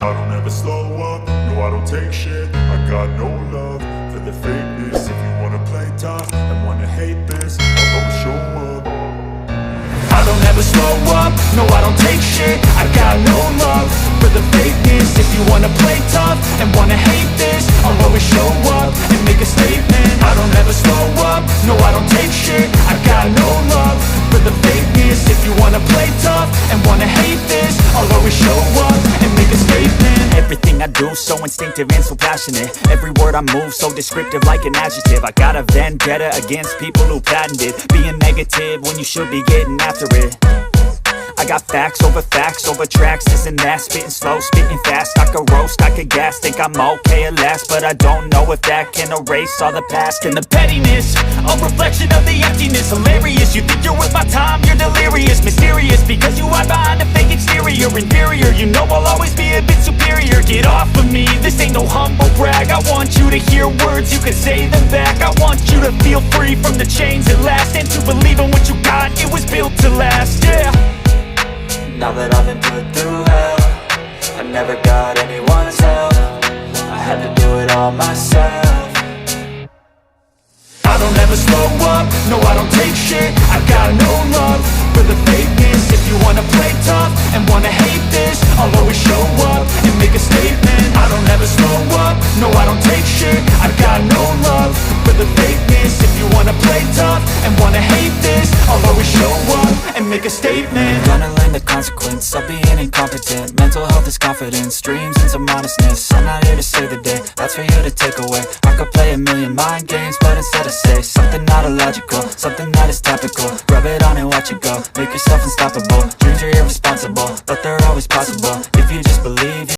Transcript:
I don't ever slow up, no I don't take shit. I got no love for the fakeness. If you wanna play tough and wanna hate this, I'll always show up. I don't ever slow up, no I don't take shit. I got no love for the fakeness. If you wanna play tough and wanna hate this, I'll always show up and make a statement. I don't ever slow up, no I don't take shit. I got no love for the fakeness. If you wanna play tough and wanna hate this, I'll always show up and make a statement. Everything I do so instinctive and so passionate. Every word I move so descriptive like an adjective. I got a vendetta against people who patented being negative when you should be getting after it. I got facts over tracks, this and that. Spitting slow, spitting fast, I could roast, I could gas. Think I'm okay at last, but I don't know if that can erase all the past. And the pettiness, a reflection of the emptiness. Hilarious, you think you're worth my time, you're delirious. Mysterious, because you hide behind a fake exterior. Inferior, you know I'll always be a bit superior. Get off of me, this ain't no humble brag. I want you to hear words, you can say them back. I want you to feel free from the chains at last, and to believe in what you got, it was built to last, yeah. Now that I've been put through hell, I never got anyone's help. I had to do it all myself. I don't ever slow up, no I don't take shit. I got no love for the fakeness. If you wanna play tough and wanna hate this, I'll always show up and make a statement. I don't ever slow up, no I don't take shit. I got no love for the fakeness. If you wanna play tough and wanna hate this, I'll always show up and make a statement. Gonna learn the consequence of being incompetent. Mental health is confidence, dreams and some honestness. I'm not here to save the day, that's for you to take away. I could play a million mind games, but instead I say something not illogical, something that is topical. Rub it on and watch it go, make yourself unstoppable. Dreams are irresponsible, but they're always possible if you just believe.